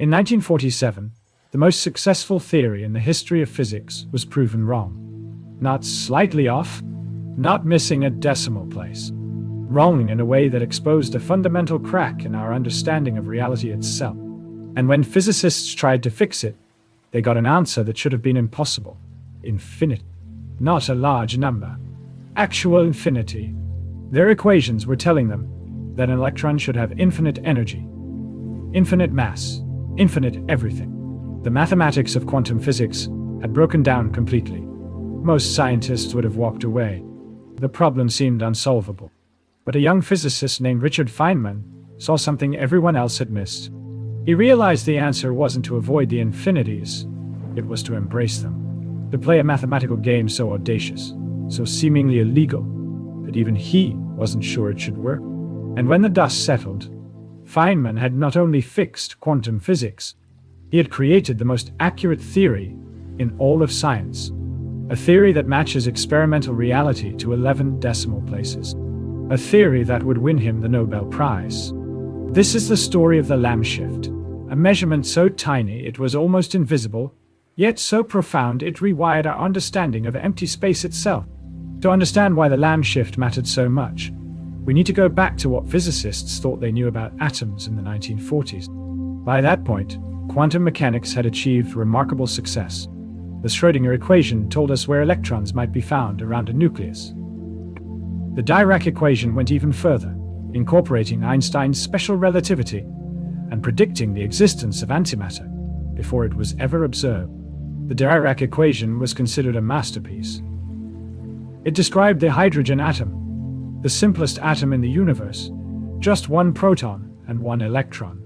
In 1947, the most successful theory in the history of physics was proven wrong. Not slightly off, not missing a decimal place. Wrong in a way that exposed a fundamental crack in our understanding of reality itself. And when physicists tried to fix it, they got an answer that should have been impossible. Infinity. Not a large number. Actual infinity. Their equations were telling them that an electron should have infinite energy, infinite mass, infinite everything. The mathematics of quantum physics had broken down completely. Most scientists would have walked away. The problem seemed unsolvable. But a young physicist named Richard Feynman saw something everyone else had missed. He realized the answer wasn't to avoid the infinities, it was to embrace them. To play a mathematical game so audacious, so seemingly illegal, that even he wasn't sure it should work. And when the dust settled, Feynman had not only fixed quantum physics, he had created the most accurate theory in all of science. A theory that matches experimental reality to 11 decimal places. A theory that would win him the Nobel Prize. This is the story of the Lamb shift, a measurement so tiny it was almost invisible, yet so profound it rewired our understanding of empty space itself. To understand why the Lamb shift mattered so much, we need to go back to what physicists thought they knew about atoms in the 1940s. By that point, quantum mechanics had achieved remarkable success. The Schrödinger equation told us where electrons might be found around a nucleus. The Dirac equation went even further, incorporating Einstein's special relativity and predicting the existence of antimatter before it was ever observed. The Dirac equation was considered a masterpiece. It described the hydrogen atom, the simplest atom in the universe, just one proton and one electron.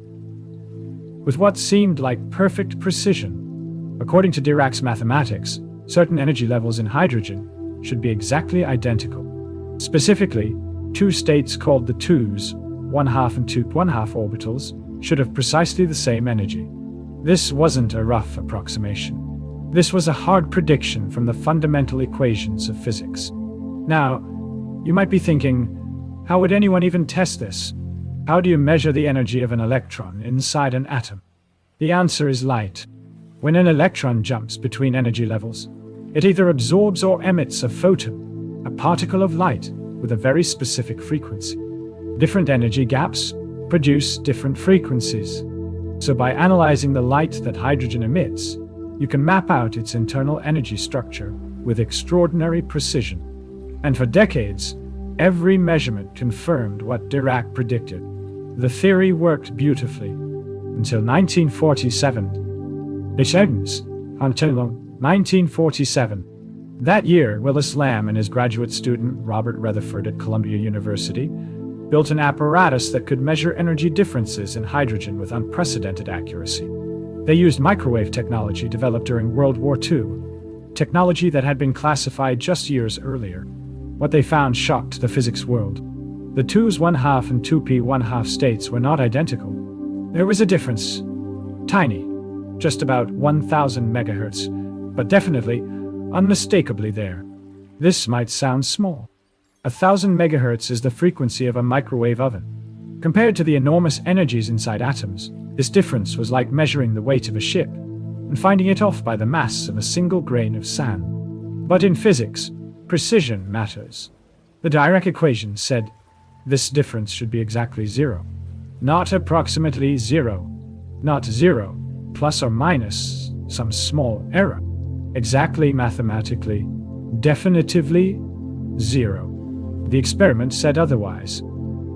With what seemed like perfect precision, according to Dirac's mathematics, certain energy levels in hydrogen should be exactly identical. Specifically, two states called the 2s, 1/2 and 2 1/2 orbitals, should have precisely the same energy. This wasn't a rough approximation. This was a hard prediction from the fundamental equations of physics. Now, you might be thinking, how would anyone even test this? How do you measure the energy of an electron inside an atom? The answer is light. When an electron jumps between energy levels, it either absorbs or emits a photon, a particle of light with a very specific frequency. Different energy gaps produce different frequencies. So by analyzing the light that hydrogen emits, you can map out its internal energy structure with extraordinary precision. And for decades, every measurement confirmed what Dirac predicted. The theory worked beautifully until 1947. Until 1947. That year, Willis Lamb and his graduate student Robert Rutherford at Columbia University built an apparatus that could measure energy differences in hydrogen with unprecedented accuracy. They used microwave technology developed during World War II, technology that had been classified just years earlier. What they found shocked the physics world. The 2s 1/2 and 2p 1/2 states were not identical. There was a difference. Tiny, just about 1,000 megahertz, but definitely, unmistakably there. This might sound small. 1,000 megahertz is the frequency of a microwave oven. Compared to the enormous energies inside atoms, this difference was like measuring the weight of a ship and finding it off by the mass of a single grain of sand. But in physics, precision matters. The Dirac equation said this difference should be exactly zero. Not approximately zero. Not zero, plus or minus some small error. Exactly mathematically, definitively zero. The experiment said otherwise.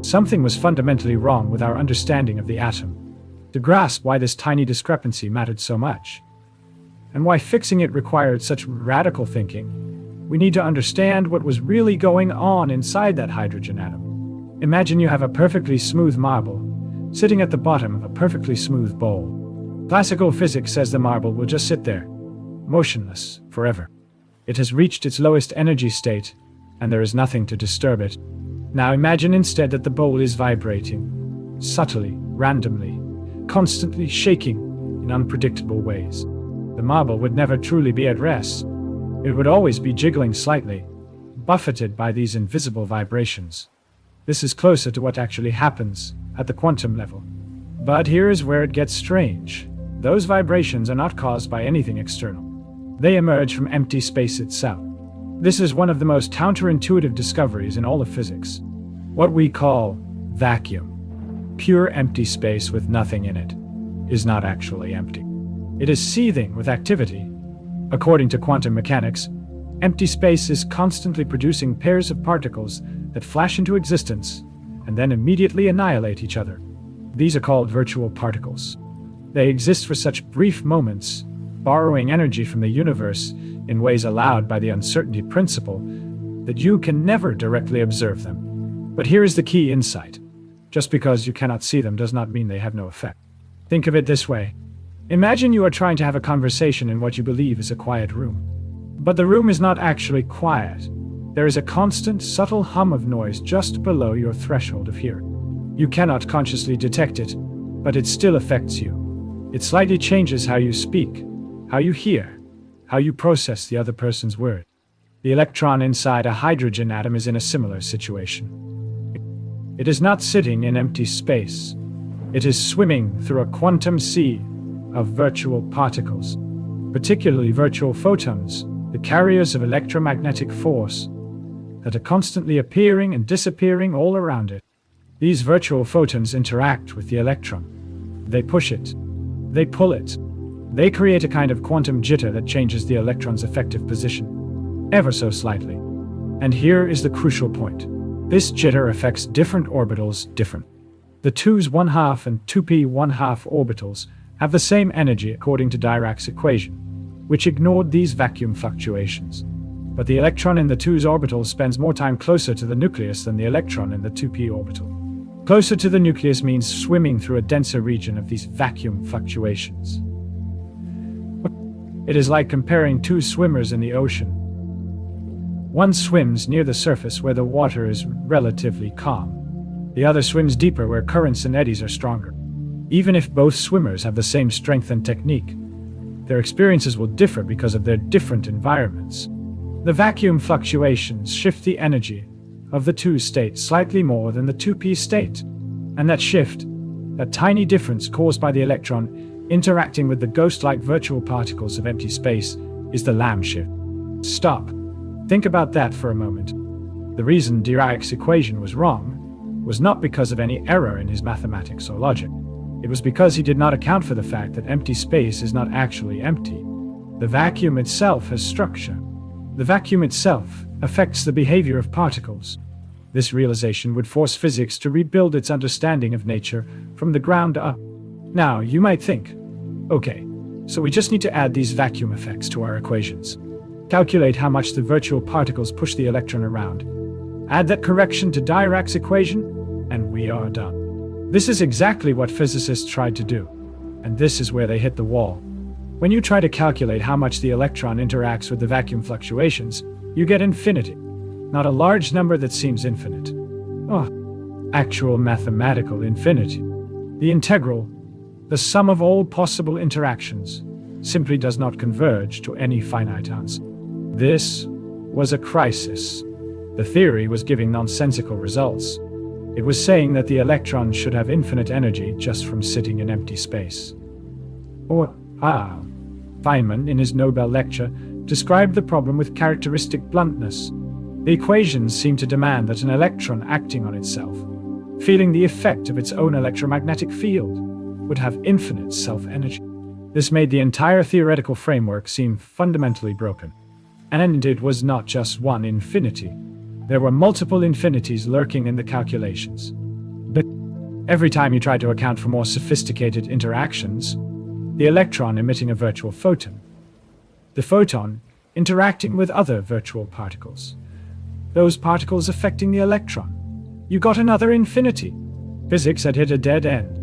Something was fundamentally wrong with our understanding of the atom. To grasp why this tiny discrepancy mattered so much, and why fixing it required such radical thinking, we need to understand what was really going on inside that hydrogen atom. Imagine you have a perfectly smooth marble sitting at the bottom of a perfectly smooth bowl. Classical physics says the marble will just sit there, motionless, forever. It has reached its lowest energy state, and there is nothing to disturb it. Now imagine instead that the bowl is vibrating, subtly, randomly, constantly shaking in unpredictable ways. The marble would never truly be at rest. It would always be jiggling slightly, buffeted by these invisible vibrations. This is closer to what actually happens at the quantum level. But here is where it gets strange. Those vibrations are not caused by anything external. They emerge from empty space itself. This is one of the most counterintuitive discoveries in all of physics. What we call vacuum, pure empty space with nothing in it, is not actually empty. It is seething with activity. According to quantum mechanics, empty space is constantly producing pairs of particles that flash into existence and then immediately annihilate each other. These are called virtual particles. They exist for such brief moments, borrowing energy from the universe in ways allowed by the uncertainty principle, that you can never directly observe them. But here is the key insight. Just because you cannot see them does not mean they have no effect. Think of it this way. Imagine you are trying to have a conversation in what you believe is a quiet room. But the room is not actually quiet. There is a constant, subtle hum of noise just below your threshold of hearing. You cannot consciously detect it, but it still affects you. It slightly changes how you speak, how you hear, how you process the other person's word. The electron inside a hydrogen atom is in a similar situation. It is not sitting in empty space. It is swimming through a quantum sea of virtual particles, particularly virtual photons, the carriers of electromagnetic force, that are constantly appearing and disappearing all around it. These virtual photons interact with the electron. They push it. They pull it. They create a kind of quantum jitter that changes the electron's effective position, ever so slightly. And here is the crucial point. This jitter affects different orbitals differently. The 2s 1/2 and 2p 1/2 orbitals have the same energy according to Dirac's equation, which ignored these vacuum fluctuations. But the electron in the 2s orbital spends more time closer to the nucleus than the electron in the 2p orbital. Closer to the nucleus means swimming through a denser region of these vacuum fluctuations. It is like comparing two swimmers in the ocean. One swims near the surface where the water is relatively calm. The other swims deeper where currents and eddies are stronger. Even if both swimmers have the same strength and technique, their experiences will differ because of their different environments. The vacuum fluctuations shift the energy of the 2 state slightly more than the 2p state. And that shift, that tiny difference caused by the electron interacting with the ghost-like virtual particles of empty space, is the Lamb shift. Stop. Think about that for a moment. The reason Dirac's equation was wrong was not because of any error in his mathematics or logic. It was because he did not account for the fact that empty space is not actually empty. The vacuum itself has structure. The vacuum itself affects the behavior of particles. This realization would force physics to rebuild its understanding of nature from the ground up. Now, you might think, okay, so we just need to add these vacuum effects to our equations. Calculate how much the virtual particles push the electron around. Add that correction to Dirac's equation, and we are done. This is exactly what physicists tried to do, and this is where they hit the wall. When you try to calculate how much the electron interacts with the vacuum fluctuations, you get infinity, not a large number that seems infinite. Actual mathematical infinity. The integral, the sum of all possible interactions, simply does not converge to any finite answer. This was a crisis. The theory was giving nonsensical results. It was saying that the electron should have infinite energy just from sitting in empty space. Feynman, in his Nobel lecture, described the problem with characteristic bluntness. The equations seem to demand that an electron acting on itself, feeling the effect of its own electromagnetic field, would have infinite self-energy. This made the entire theoretical framework seem fundamentally broken. And it was not just one infinity. There were multiple infinities lurking in the calculations. But every time you tried to account for more sophisticated interactions, the electron emitting a virtual photon, the photon interacting with other virtual particles, those particles affecting the electron, you got another infinity. Physics had hit a dead end.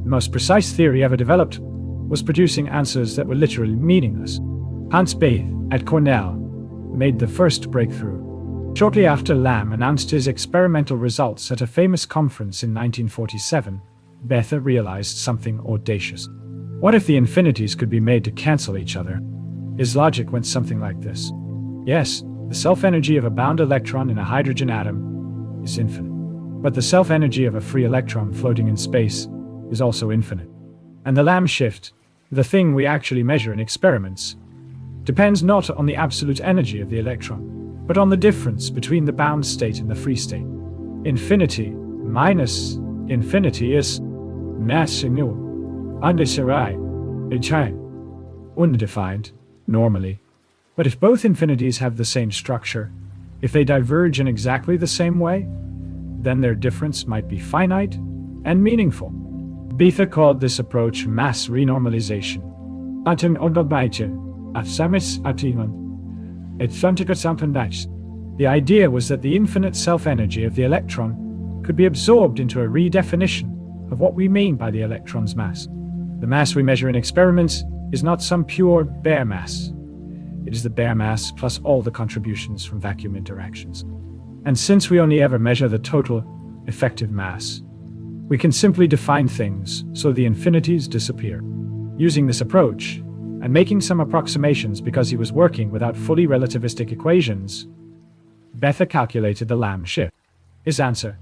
The most precise theory ever developed was producing answers that were literally meaningless. Hans Bethe, at Cornell, made the first breakthrough. Shortly after Lamb announced his experimental results at a famous conference in 1947, Bethe realized something audacious. What if the infinities could be made to cancel each other? His logic went something like this. Yes, the self-energy of a bound electron in a hydrogen atom is infinite. But the self-energy of a free electron floating in space is also infinite. And the Lamb shift, the thing we actually measure in experiments, depends not on the absolute energy of the electron, but on the difference between the bound state and the free state. Infinity minus infinity is mass null, undefined, normally. But if both infinities have the same structure, if they diverge in exactly the same way, then their difference might be finite and meaningful. Bethe called this approach mass renormalization. The idea was that the infinite self-energy of the electron could be absorbed into a redefinition of what we mean by the electron's mass. The mass we measure in experiments is not some pure bare mass. It is the bare mass plus all the contributions from vacuum interactions. And since we only ever measure the total effective mass, we can simply define things so the infinities disappear. Using this approach, and making some approximations because he was working without fully relativistic equations, Bethe calculated the Lamb shift. His answer: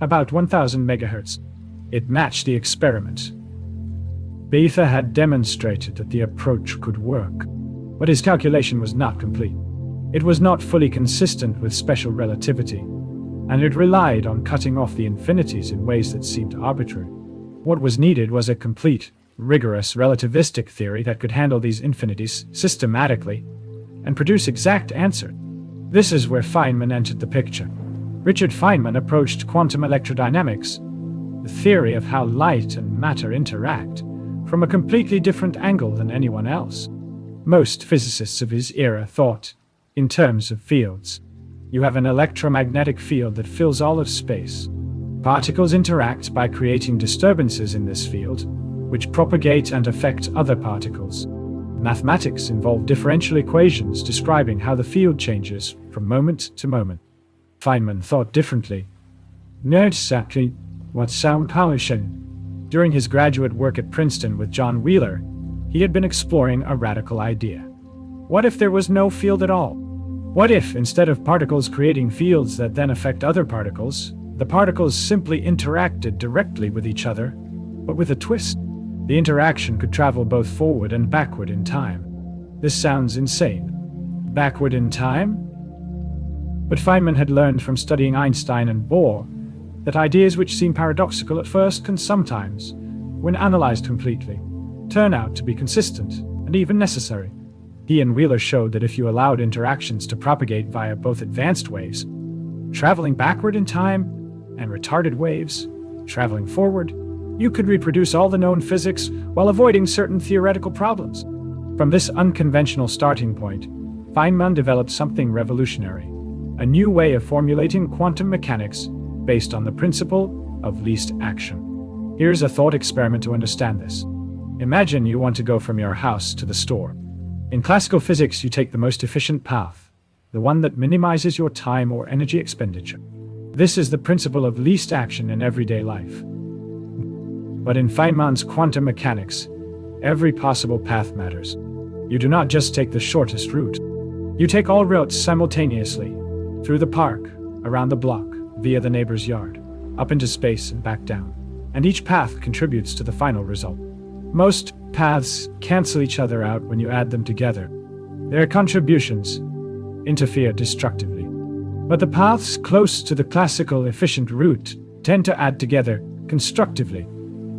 about 1000 megahertz. It matched the experiment. Bethe had demonstrated that the approach could work, but his calculation was not complete. It was not fully consistent with special relativity, and it relied on cutting off the infinities in ways that seemed arbitrary. What was needed was a complete, rigorous relativistic theory that could handle these infinities systematically and produce exact answers. This is where Feynman entered the picture. Richard Feynman approached quantum electrodynamics, the theory of how light and matter interact, from a completely different angle than anyone else. Most physicists of his era thought in terms of fields. You have an electromagnetic field that fills all of space. Particles interact by creating disturbances in this field, which propagate and affect other particles. Mathematics involve differential equations describing how the field changes from moment to moment. Feynman thought differently. Not exactly what sound pollution. During his graduate work at Princeton with John Wheeler, he had been exploring a radical idea. What if there was no field at all? What if, instead of particles creating fields that then affect other particles, the particles simply interacted directly with each other, but with a twist? The interaction could travel both forward and backward in time. This sounds insane. Backward in time? But Feynman had learned from studying Einstein and Bohr that ideas which seem paradoxical at first can sometimes, when analyzed completely, turn out to be consistent and even necessary. He and Wheeler showed that if you allowed interactions to propagate via both advanced waves, traveling backward in time, and retarded waves, traveling forward, you could reproduce all the known physics while avoiding certain theoretical problems. From this unconventional starting point, Feynman developed something revolutionary, a new way of formulating quantum mechanics based on the principle of least action. Here's a thought experiment to understand this. Imagine you want to go from your house to the store. In classical physics, you take the most efficient path, the one that minimizes your time or energy expenditure. This is the principle of least action in everyday life. But in Feynman's quantum mechanics, every possible path matters. You do not just take the shortest route. You take all routes simultaneously, through the park, around the block, via the neighbor's yard, up into space and back down. And each path contributes to the final result. Most paths cancel each other out when you add them together. Their contributions interfere destructively. But the paths close to the classical efficient route tend to add together constructively.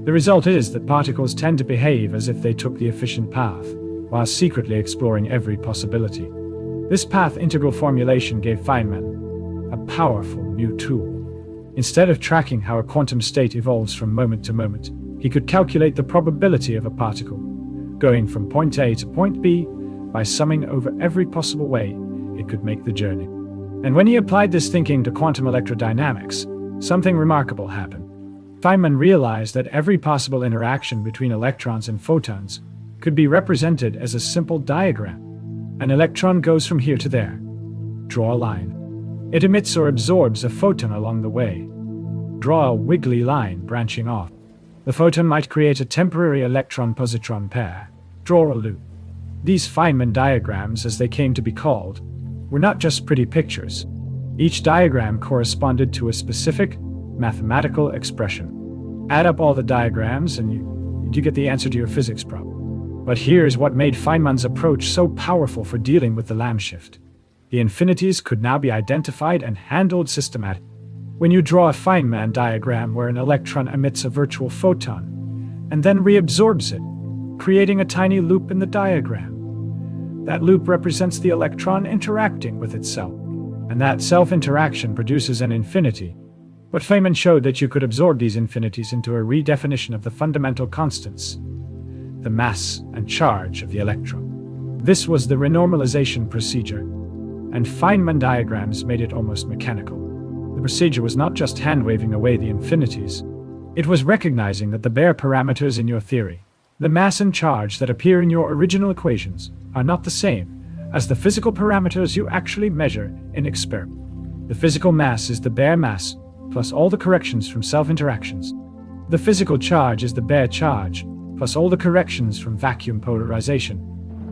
The result is that particles tend to behave as if they took the efficient path, while secretly exploring every possibility. This path integral formulation gave Feynman a powerful new tool. Instead of tracking how a quantum state evolves from moment to moment, he could calculate the probability of a particle, going from point A to point B by summing over every possible way it could make the journey. And when he applied this thinking to quantum electrodynamics, something remarkable happened. Feynman realized that every possible interaction between electrons and photons could be represented as a simple diagram. An electron goes from here to there. Draw a line. It emits or absorbs a photon along the way. Draw a wiggly line branching off. The photon might create a temporary electron-positron pair. Draw a loop. These Feynman diagrams, as they came to be called, were not just pretty pictures. Each diagram corresponded to a specific mathematical expression. Add up all the diagrams and you get the answer to your physics problem. But here's what made Feynman's approach so powerful for dealing with the Lamb shift. The infinities could now be identified and handled systematically. When you draw a Feynman diagram where an electron emits a virtual photon and then reabsorbs it, creating a tiny loop in the diagram. That loop represents the electron interacting with itself, and that self-interaction produces an infinity. But Feynman showed that you could absorb these infinities into a redefinition of the fundamental constants, the mass and charge of the electron. This was the renormalization procedure, and Feynman diagrams made it almost mechanical. The procedure was not just hand-waving away the infinities. It was recognizing that the bare parameters in your theory, the mass and charge that appear in your original equations, are not the same as the physical parameters you actually measure in experiment. The physical mass is the bare mass, plus all the corrections from self-interactions. The physical charge is the bare charge, plus all the corrections from vacuum polarization.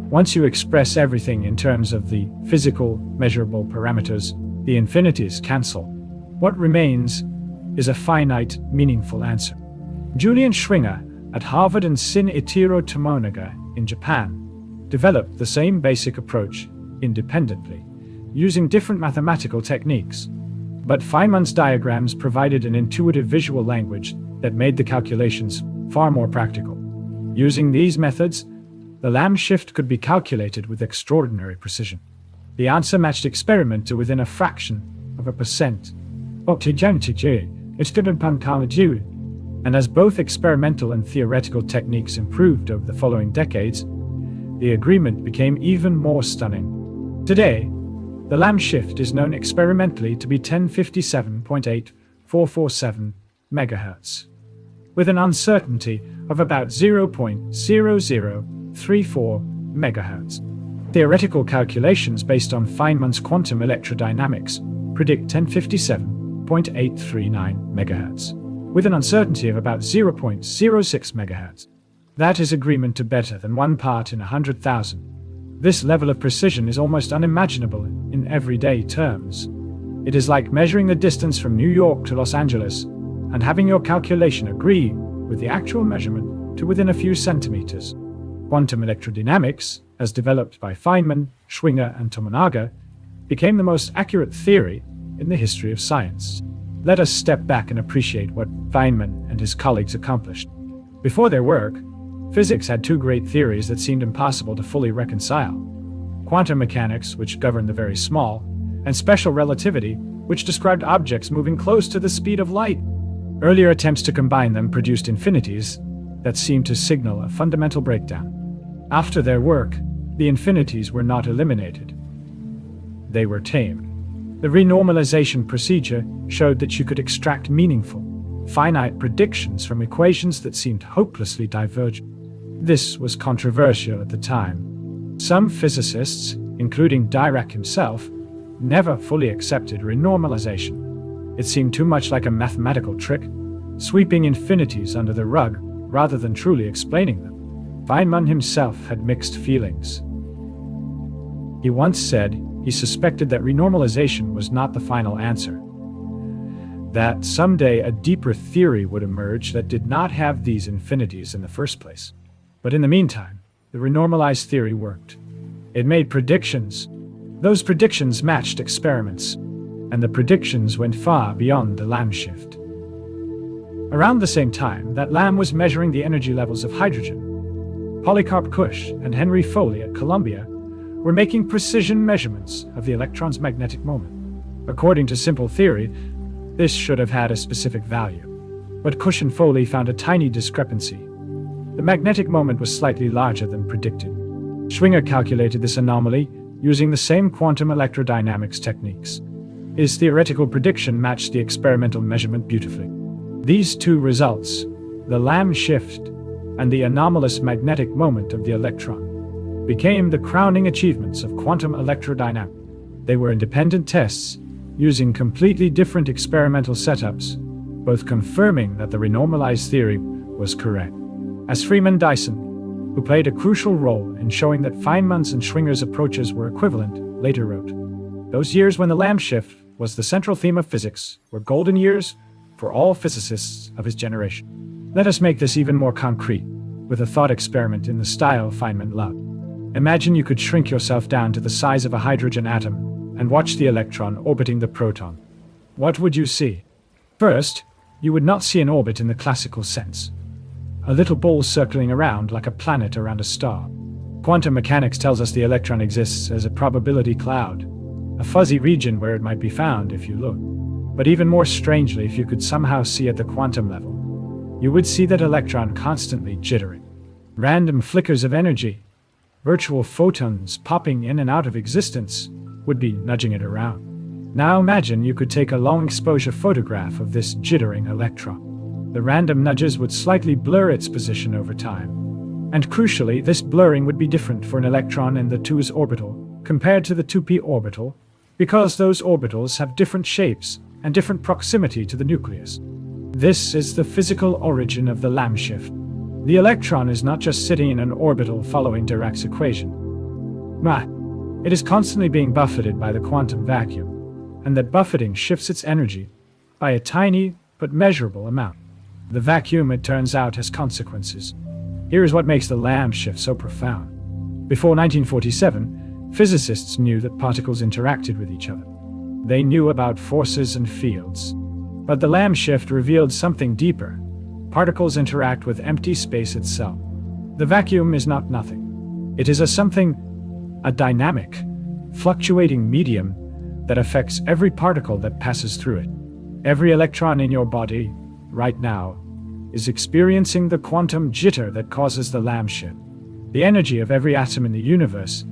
Once you express everything in terms of the physical, measurable parameters, the infinities cancel. What remains is a finite, meaningful answer. Julian Schwinger at Harvard and Sin Itiro Tomonaga in Japan developed the same basic approach independently, using different mathematical techniques. But Feynman's diagrams provided an intuitive visual language that made the calculations far more practical. Using these methods, the Lamb shift could be calculated with extraordinary precision. The answer matched experiment to within a fraction of a percent. And as both experimental and theoretical techniques improved over the following decades, the agreement became even more stunning. Today, the Lamb shift is known experimentally to be 1057.8447 MHz, with an uncertainty of about 0.0034 MHz. Theoretical calculations based on Feynman's quantum electrodynamics predict 1057.839 MHz, with an uncertainty of about 0.06 MHz. That is agreement to better than 1 part in 100,000. This level of precision is almost unimaginable in everyday terms. It is like measuring the distance from New York to Los Angeles and having your calculation agree with the actual measurement to within a few centimeters. Quantum electrodynamics, as developed by Feynman, Schwinger, and Tomonaga, became the most accurate theory in the history of science. Let us step back and appreciate what Feynman and his colleagues accomplished. Before their work, physics had two great theories that seemed impossible to fully reconcile: quantum mechanics, which governed the very small, and special relativity, which described objects moving close to the speed of light. Earlier attempts to combine them produced infinities that seemed to signal a fundamental breakdown. After their work, the infinities were not eliminated. They were tamed. The renormalization procedure showed that you could extract meaningful, finite predictions from equations that seemed hopelessly divergent. This was controversial at the time. Some physicists, including Dirac himself, never fully accepted renormalization. It seemed too much like a mathematical trick, sweeping infinities under the rug rather than truly explaining them. Feynman himself had mixed feelings. He once said he suspected that renormalization was not the final answer, that someday a deeper theory would emerge that did not have these infinities in the first place. But in the meantime, the renormalized theory worked. It made predictions. Those predictions matched experiments, and the predictions went far beyond the Lamb shift. Around the same time that Lamb was measuring the energy levels of hydrogen, Polycarp Cush and Henry Foley at Columbia were making precision measurements of the electron's magnetic moment. According to simple theory, this should have had a specific value. But Cush and Foley found a tiny discrepancy. The magnetic moment was slightly larger than predicted. Schwinger calculated this anomaly using the same quantum electrodynamics techniques. His theoretical prediction matched the experimental measurement beautifully. These two results, the Lamb shift and the anomalous magnetic moment of the electron, became the crowning achievements of quantum electrodynamics. They were independent tests, using completely different experimental setups, both confirming that the renormalized theory was correct. As Freeman Dyson, who played a crucial role in showing that Feynman's and Schwinger's approaches were equivalent, later wrote, "Those years when the Lamb shift was the central theme of physics were golden years for all physicists of his generation." Let us make this even more concrete. with a thought experiment in the style Feynman loved. Imagine you could shrink yourself down to the size of a hydrogen atom and watch the electron orbiting the proton. What would you see? First, you would not see an orbit in the classical sense. A little ball circling around like a planet around a star. Quantum mechanics tells us the electron exists as a probability cloud, a fuzzy region where it might be found if you look. But even more strangely, if you could somehow see at the quantum level, you would see that electron constantly jittering. Random flickers of energy, virtual photons popping in and out of existence, would be nudging it around. Now imagine you could take a long exposure photograph of this jittering electron. The random nudges would slightly blur its position over time. And crucially, this blurring would be different for an electron in the 2s orbital compared to the 2p orbital, because those orbitals have different shapes and different proximity to the nucleus. This is the physical origin of the Lamb shift. The electron is not just sitting in an orbital following Dirac's equation. It is constantly being buffeted by the quantum vacuum, and that buffeting shifts its energy by a tiny but measurable amount. The vacuum, it turns out, has consequences. Here is what makes the Lamb shift so profound. Before 1947, physicists knew that particles interacted with each other. They knew about forces and fields. But the Lamb shift revealed something deeper. Particles interact with empty space itself. The vacuum is not nothing. It is a dynamic, fluctuating medium that affects every particle that passes through it. Every electron in your body, right now, is experiencing the quantum jitter that causes the Lamb shift. The energy of every atom in the universe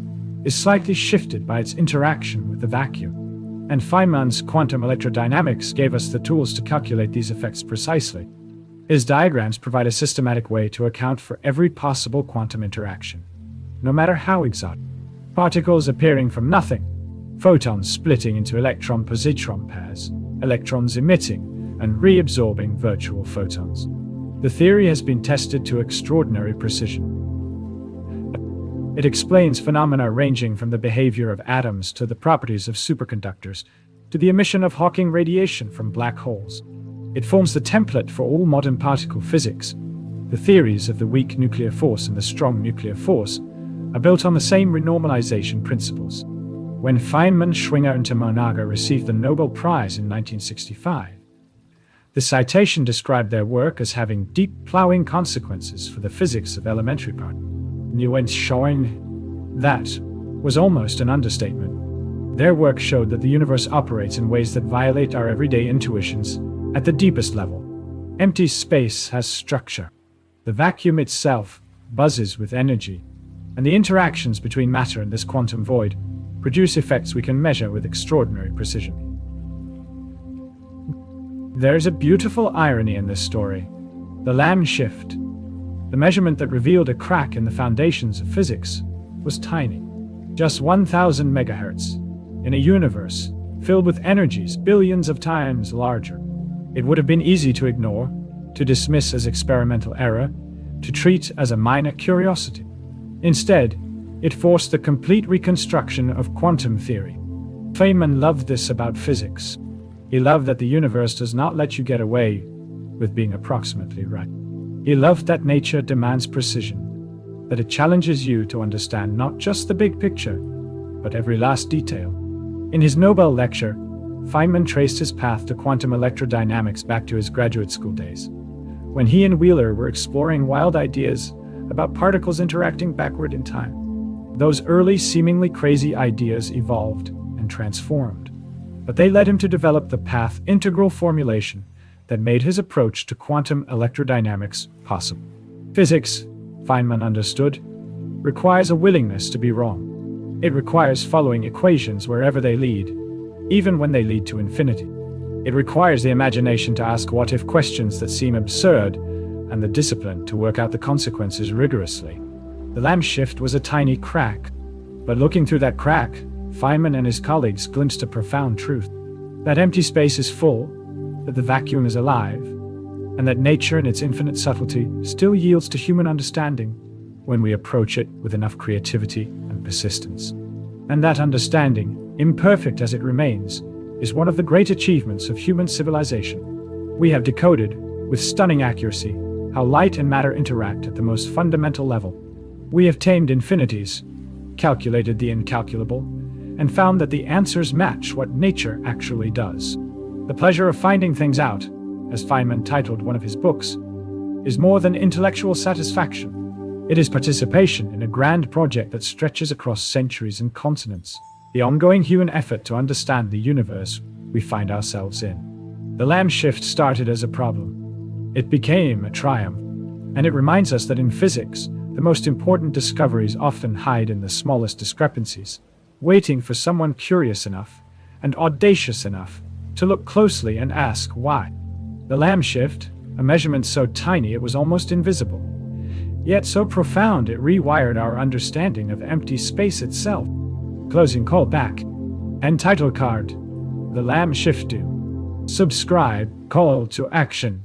is slightly shifted by its interaction with the vacuum. And Feynman's quantum electrodynamics gave us the tools to calculate these effects precisely. His diagrams provide a systematic way to account for every possible quantum interaction, no matter how exotic. Particles appearing from nothing, photons splitting into electron-positron pairs, electrons emitting and reabsorbing virtual photons. The theory has been tested to extraordinary precision. It explains phenomena ranging from the behavior of atoms to the properties of superconductors, to the emission of Hawking radiation from black holes. It forms the template for all modern particle physics. The theories of the weak nuclear force and the strong nuclear force are built on the same renormalization principles. When Feynman, Schwinger, and Tomonaga received the Nobel Prize in 1965, the citation described their work as having deep plowing consequences for the physics of elementary particles. That was almost an understatement. Their work showed that the universe operates in ways that violate our everyday intuitions at the deepest level. Empty space has structure. The vacuum itself buzzes with energy, and the interactions between matter and this quantum void produce effects we can measure with extraordinary precision. There is a beautiful irony in this story. The Lamb shift, the measurement that revealed a crack in the foundations of physics, was tiny. Just 1,000 megahertz, in a universe filled with energies billions of times larger. It would have been easy to ignore, to dismiss as experimental error, to treat as a minor curiosity. Instead, it forced the complete reconstruction of quantum theory. Feynman loved this about physics. He loved that the universe does not let you get away with being approximately right. He loved that nature demands precision, that it challenges you to understand not just the big picture, but every last detail. In his Nobel lecture, Feynman traced his path to quantum electrodynamics back to his graduate school days, when he and Wheeler were exploring wild ideas about particles interacting backward in time. Those early, seemingly crazy ideas evolved and transformed, but they led him to develop the path integral formulation that made his approach to quantum electrodynamics possible. Physics, Feynman understood, requires a willingness to be wrong. It requires following equations wherever they lead, even when they lead to infinity. It requires the imagination to ask what-if questions that seem absurd, and the discipline to work out the consequences rigorously. The Lamb shift was a tiny crack, but looking through that crack, Feynman and his colleagues glimpsed a profound truth. That empty space is full, that the vacuum is alive, and that nature in its infinite subtlety still yields to human understanding when we approach it with enough creativity and persistence. And that understanding, imperfect as it remains, is one of the great achievements of human civilization. We have decoded, with stunning accuracy, how light and matter interact at the most fundamental level. We have tamed infinities, calculated the incalculable, and found that the answers match what nature actually does. The pleasure of finding things out, as Feynman titled one of his books, is more than intellectual satisfaction. It is participation in a grand project that stretches across centuries and continents, the ongoing human effort to understand the universe we find ourselves in. The Lamb shift started as a problem. It became a triumph, and it reminds us that in physics, the most important discoveries often hide in the smallest discrepancies, waiting for someone curious enough and audacious enough to look closely and ask why. The Lamb shift, a measurement so tiny it was almost invisible, yet so profound it rewired our understanding of empty space itself. Closing call back. And title card: The Lamb Shift. Do subscribe. Call to action.